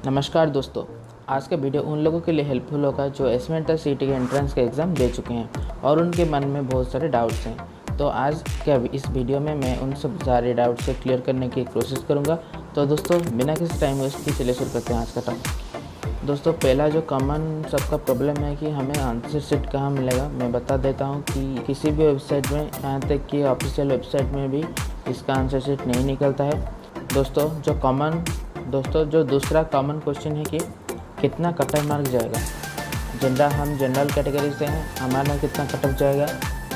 नमस्कार दोस्तों, आज का वीडियो उन लोगों के लिए हेल्पफुल होगा जो एसमेंट सीटी के एंट्रेंस के एग्ज़ाम दे चुके हैं और उनके मन में बहुत सारे डाउट्स हैं। तो आज के इस वीडियो में मैं उन सब सारे डाउट्स को क्लियर करने की कोशिश करूंगा। तो दोस्तों, बिना किसी टाइम वेस्ट के चलिए शुरू करते हैं आज का टॉपिक। दोस्तों, पहला जो कॉमन सबका प्रॉब्लम है कि हमें आंसर शीट कहाँ मिलेगा। मैं बता देता हूँ कि किसी भी वेबसाइट में, यहाँ तक कि ऑफिशियल वेबसाइट में भी इसका आंसर शीट नहीं निकलता है। दोस्तों, जो दूसरा कॉमन क्वेश्चन है कि कितना कट ऑफ मार्क जाएगा। हम जनरल कैटेगरी से हैं, हमारा कितना कट ऑफ जाएगा।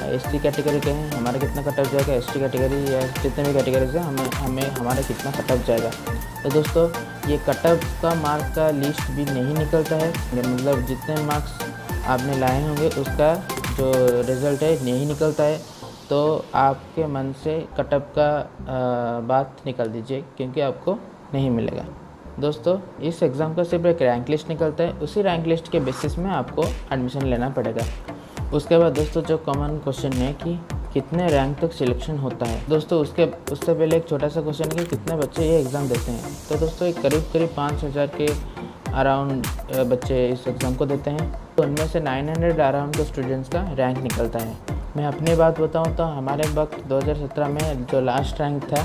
एसटी कैटेगरी के हैं, हमारा कितना कट ऑफ जाएगा। एसटी कैटेगरी या जितने भी कैटेगरी से हमारा कितना कट ऑफ जाएगा। तो दोस्तों, ये कट ऑफ का मार्क का लिस्ट भी नहीं निकलता है। मतलब जितने मार्क्स आपने लाए होंगे उसका जो रिज़ल्ट है नहीं निकलता है। तो आपके मन से कट ऑफ का बात निकाल दीजिए, क्योंकि आपको नहीं मिलेगा। दोस्तों, इस एग्ज़ाम का सिर्फ एक रैंक लिस्ट निकलता है, उसी रैंक लिस्ट के बेसिस में आपको एडमिशन लेना पड़ेगा। उसके बाद दोस्तों, जो कॉमन क्वेश्चन है कि कितने रैंक तक सिलेक्शन होता है। दोस्तों, उससे पहले एक छोटा सा क्वेश्चन है कि कितने बच्चे ये एग्ज़ाम देते हैं। तो दोस्तों, एक करीब 5000 के अराउंड बच्चे इस एग्ज़ाम को देते हैं। तो उनमें से 900 अराउंड के स्टूडेंट्स का रैंक निकलता है। मैं अपनी बात बताऊँ तो हमारे वक्त 2017 में जो लास्ट रैंक था,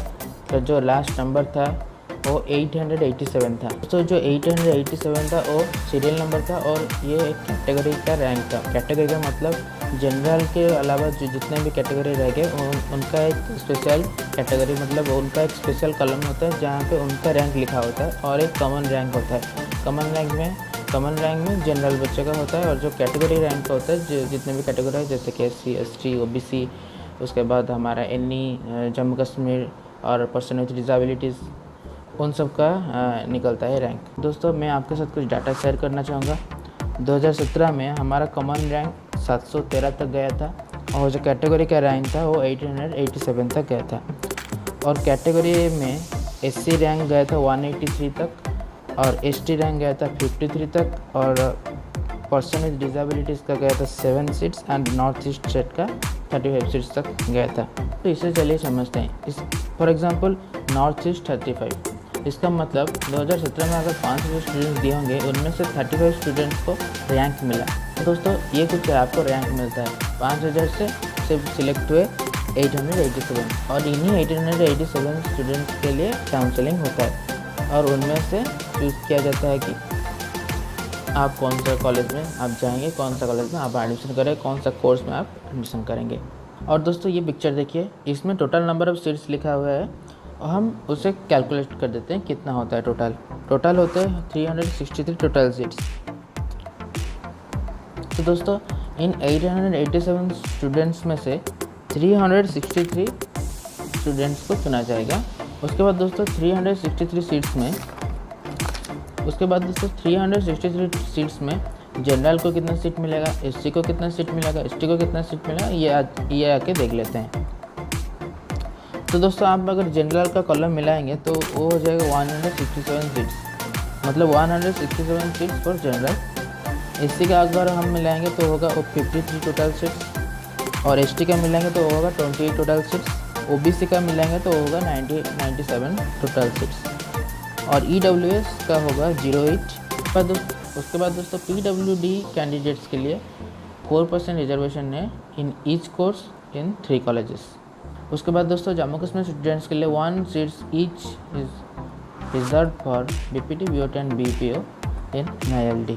तो जो लास्ट नंबर था वो 887 था। तो जो 887 था वो सीरियल नंबर था और ये एक कैटेगरी का रैंक था। कैटेगरी का मतलब जनरल के अलावा जो जितने भी कैटेगरी रह गए उनका एक स्पेशल कैटेगरी, मतलब उनका एक स्पेशल कॉलम होता है जहाँ पे उनका रैंक लिखा होता है और एक कॉमन रैंक होता है। कॉमन रैंक में जनरल बच्चे का होता है और जो कैटेगरी रैंक का होता है जो जितने भी कैटेगरी है, जैसे कि SC, ST, OBC, उसके बाद हमारा NE, जम्मू कश्मीर और पर्सन विथ डिज़ेबिलिटीज़, उन सब का निकलता है रैंक। दोस्तों, मैं आपके साथ कुछ डाटा शेयर करना चाहूँगा। 2017 में हमारा कॉमन रैंक 713 तक गया था और जो कैटेगरी का रैंक था वो 887 तक गया था। और कैटेगरी में SC रैंक गया था 183 तक और ST रैंक गया था 53 तक और पर्सन विद डिज़ेबिलिटीज़ का गया था 7 seats and north east state का 35 सीट्स तक गया था। तो इसे चलिए समझते हैं। फॉर एग्जांपल, नॉर्थ ईस्ट 35, इसका मतलब 2017 में अगर 500 स्टूडेंट्स दिए होंगे, उनमें से 35 स्टूडेंट्स को रैंक मिला। तो दोस्तों, ये कुछ आपको रैंक मिलता है। 5000 से सिर्फ सिलेक्ट हुए 887 और इन्हीं 887 स्टूडेंट्स के लिए काउंसलिंग होता है और उनमें से चूज़ किया जाता है कि आप कौन सा कॉलेज में आप जाएंगे, कौन सा कॉलेज में आप एडमिशन करें, कौन सा कोर्स में आप एडमिशन करेंगे। और दोस्तों, ये पिक्चर देखिए, इसमें टोटल नंबर ऑफ़ सीट्स लिखा हुआ है और हम उसे कैलकुलेट कर देते हैं कितना होता है। टोटल होते हैं 363 टोटल सीट्स। तो दोस्तों, इन 887 स्टूडेंट्स में से 363 स्टूडेंट्स को चुना जाएगा। उसके बाद दोस्तों 363 सीट्स में जनरल को कितना सीट मिलेगा, SC को कितना सीट मिलेगा, ST को कितना सीट मिलेगा, ये आके देख लेते हैं। तो दोस्तों, आप अगर जनरल का कॉलम मिलाएंगे तो वो हो जाएगा 167 सीट्स, मतलब 167 सीट्स फॉर जनरल। SC का अगर हम मिलाएंगे तो होगा वो 53 टोटल सीट्स और ST का मिलाएंगे तो होगा 28 टोटल सीट्स। OBC का मिलाएंगे तो होगा 97 टोटल सीट्स और EWS का होगा 08। उसके बाद दोस्तों, PWD कैंडिडेट्स के लिए 4% रिजर्वेशन है in each course in 3 colleges. उसके बाद दोस्तों, जम्मू कश्मीर स्टूडेंट्स के लिए 1 seats each is reserve for BPT, BOT and BPO in NILD।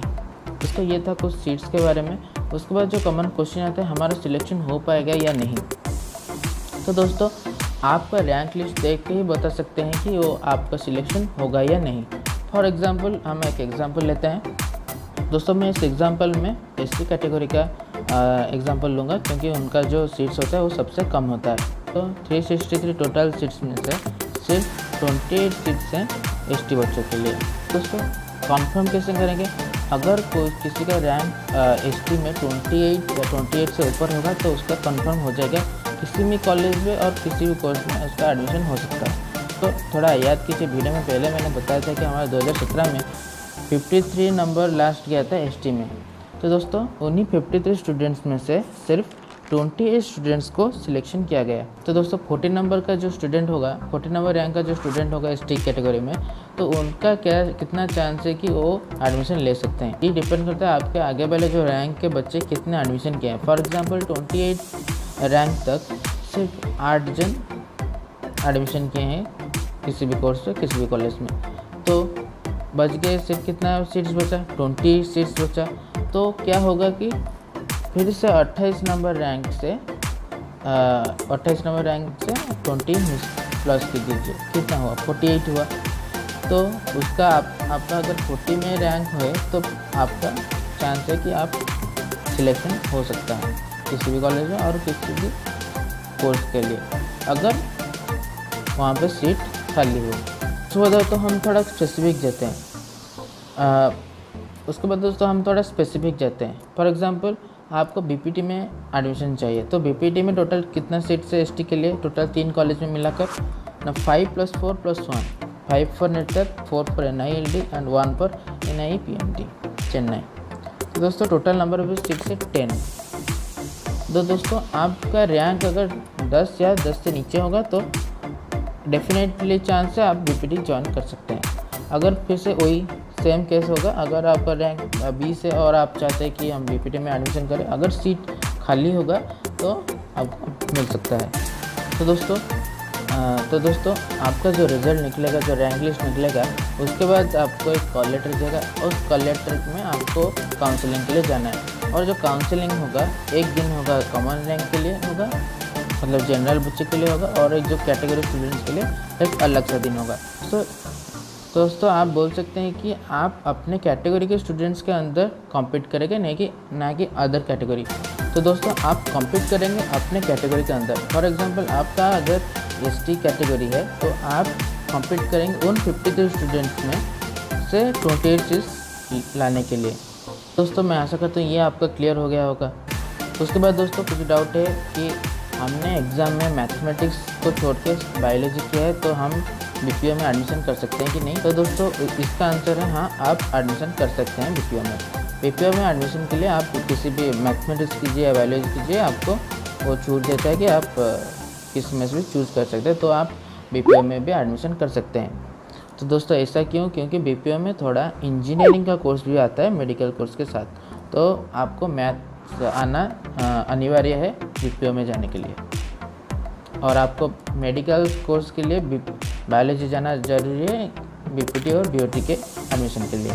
दोस्तों, ये था कुछ सीट्स के बारे में। उसके बाद जो कॉमन क्वेश्चन आता है, हमारा सिलेक्शन हो पाएगा या नहीं। तो दोस्तों, आपका रैंक लिस्ट देख के ही बता सकते हैं कि वो आपका सिलेक्शन होगा या नहीं। फॉर एग्ज़ाम्पल, हम एक एग्ज़ाम्पल लेते हैं। दोस्तों, मैं इस एग्ज़ाम्पल में SC कैटेगरी का एग्ज़ाम्पल लूँगा, क्योंकि उनका जो सीट्स होता है वो सबसे कम होता है। तो 363 टोटल सीट्स में से सिर्फ 28 सीट्स हैं ST बच्चों के लिए। दोस्तों, कन्फर्म कैसे करेंगे? अगर कोई किसी का रैंक ST में 28 से ऊपर होगा तो उसका कन्फर्म हो जाएगा, किसी भी कॉलेज में और किसी भी कोर्स में उसका एडमिशन हो सकता है। तो थोड़ा याद कीजिए, वीडियो में पहले मैंने बताया था कि हमारा 2017 में 53 नंबर लास्ट गया था ST में। तो दोस्तों, उन्हीं 53 स्टूडेंट्स में से सिर्फ 28 स्टूडेंट्स को सिलेक्शन किया गया। तो दोस्तों 40 नंबर का जो स्टूडेंट होगा, 40 नंबर रैंक का जो स्टूडेंट होगा एसटी कैटेगरी में, तो उनका कितना चांस है कि वो एडमिशन ले सकते हैं। ये डिपेंड करता है आपके आगे वाले जो रैंक के बच्चे कितने एडमिशन किए हैं। फॉर एग्जांपल 28 रैंक तक सिर्फ 8 जन एडमिशन किए हैं किसी भी कोर्स से, किसी भी कॉलेज में, तो बच गए सिर्फ कितना सीट्स बचा, 20 सीट्स बचा। तो क्या होगा कि फिर से 28 नंबर रैंक से 20 प्लस की दीजिए, कितना हुआ, 48 हुआ। तो उसका आपका अगर 40 में रैंक है तो आपका चांस है कि आप सिलेक्शन हो सकता है किसी भी कॉलेज में और किसी भी कोर्स के लिए, अगर वहाँ पे सीट खाली हो। उसके बाद तो हम थोड़ा स्पेसिफिक जाते हैं। फॉर एग्जांपल आपको बीपीटी में एडमिशन चाहिए, तो बीपीटी में टोटल कितना सीट्स है एसटी के लिए, टोटल 3 कॉलेज में मिलाकर ना 5 + 4 + 1, 5 for network, 4 for NILD and 1 for NIE PMT Chennai. तो दोस्तों टोटल नंबर ऑफ सीट्स है 10। तो दोस्तों आपका रैंक अगर 10 या 10 से नीचे होगा तो डेफिनेटली चांस है आप बीपीटी ज्वाइन कर सकते हैं। अगर फिर से वही सेम केस होगा, अगर आपका रैंक 20 है और आप चाहते हैं कि हम बीपीटी में एडमिशन करें, अगर सीट खाली होगा तो आपको मिल सकता है। तो दोस्तों आपका जो रिज़ल्ट निकलेगा, जो रैंक लिस्ट निकलेगा, उसके बाद आपको एक कॉल लेटर जाएगा और उस कॉल लेटर में आपको काउंसलिंग के लिए जाना है। और जो काउंसलिंग होगा, एक दिन होगा कॉमन रैंक के लिए होगा, मतलब जनरल बच्चे के लिए होगा, और एक जो कैटेगरी स्टूडेंट्स के लिए एक अलग सा दिन होगा। तो दोस्तों आप बोल सकते हैं कि आप अपने कैटेगरी के स्टूडेंट्स के अंदर कॉम्पीट करेंगे, ना कि अदर कैटेगरी। तो दोस्तों आप कॉम्पीट करेंगे अपने कैटेगरी के अंदर। फॉर एग्जांपल आपका अगर एसटी कैटेगरी है तो आप कॉम्पीट करेंगे उन 53 स्टूडेंट्स में से 28 सीट्स लाने के लिए। दोस्तों मैं आशा करता हूँ ये आपका क्लियर हो गया होगा। उसके बाद दोस्तों कुछ डाउट है कि हमने एग्ज़ाम में मैथमेटिक्स को छोड़ के बायोलॉजी किया है, तो हम बीपीओ में एडमिशन कर सकते हैं कि नहीं। तो दोस्तों इसका आंसर है हाँ, आप एडमिशन कर सकते हैं बीपीओ में। बीपीओ में एडमिशन के लिए आप किसी भी मैथमेटिक्स कीजिए या बायोलॉजी कीजिए, आपको वो छूट देता है कि आप किस में से भी चूज़ कर सकते हैं, तो आप बीपीओ में भी एडमिशन कर सकते हैं। तो दोस्तों ऐसा क्यों? क्योंकि बीपीओ में थोड़ा इंजीनियरिंग का कोर्स भी आता है मेडिकल कोर्स के साथ, तो आपको मैथ्स आना अनिवार्य है बीपीओ में जाने के लिए, और आपको मेडिकल कोर्स के लिए बायोलॉजी जाना जरूरी है बीपीटी और बीओटी के एडमिशन के लिए।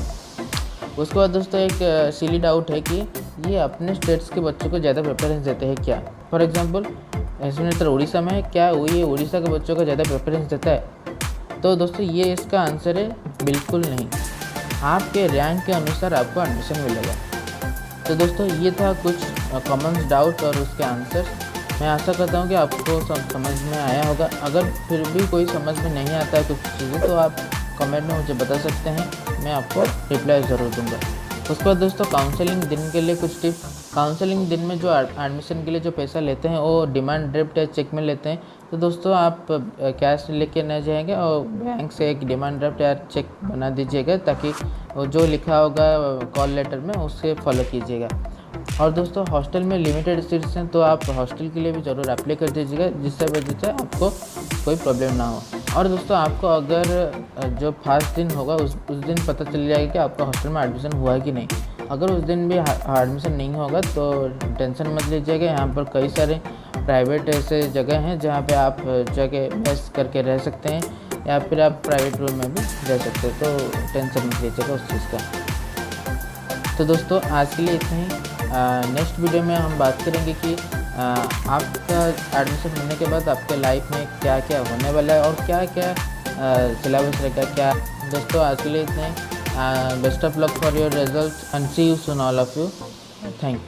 उसके बाद दोस्तों एक सिली डाउट है कि ये अपने स्टेट्स के बच्चों को ज़्यादा प्रेफरेंस देते हैं क्या। फॉर एग्जांपल एस्टिमेटर उड़ीसा में है, क्या वो ये उड़ीसा के बच्चों को ज़्यादा प्रेफरेंस देता है? तो दोस्तों ये इसका आंसर है बिल्कुल नहीं। आपके रैंक के अनुसार आपको एडमिशन मिलेगा। तो दोस्तों ये था कुछ कॉमन डाउट और उसके आंसर। मैं आशा करता हूँ कि आपको सब समझ में आया होगा। अगर फिर भी कोई समझ में नहीं आता है कुछ चीज़ें, तो आप कमेंट में मुझे बता सकते हैं, मैं आपको रिप्लाई ज़रूर दूंगा। उसके बाद दोस्तों काउंसलिंग दिन के लिए कुछ टिप। काउंसलिंग दिन में जो एडमिशन के लिए जो पैसा लेते हैं वो डिमांड ड्राफ्ट या चेक में लेते हैं। तो दोस्तों आप कैश लेके न जाएंगे और बैंक से एक डिमांड ड्राफ्ट या चेक बना दीजिएगा, ताकि वो जो लिखा होगा कॉल लेटर में उससे फॉलो कीजिएगा। और दोस्तों हॉस्टल में लिमिटेड सीट्स हैं, तो आप हॉस्टल के लिए भी ज़रूर अप्लाई कर दीजिएगा, जिससे वजह से आपको कोई प्रॉब्लम ना हो। और दोस्तों आपको अगर जो फर्स्ट दिन होगा उस दिन पता चल जाएगा कि आपका हॉस्टल में एडमिशन हुआ है कि नहीं। अगर उस दिन भी एडमिशन नहीं होगा तो टेंशन मत लीजिएगा। यहाँ पर कई सारे प्राइवेट ऐसे जगह हैं जहाँ पे आप जाके मेस करके रह सकते हैं, या फिर आप प्राइवेट रूम में भी रह सकते हैं, तो टेंशन मत लीजिएगा उस चीज़ का। तो दोस्तों आज के लिए इतना ही। नेक्स्ट वीडियो में हम बात करेंगे कि आपका एडमिशन होने के बाद आपके लाइफ में क्या क्या होने वाला है और क्या क्या सिलेबस रहेगा क्या। दोस्तों आज के लिए इतना ही। Best of luck for your result and see you soon all of you. Thank you.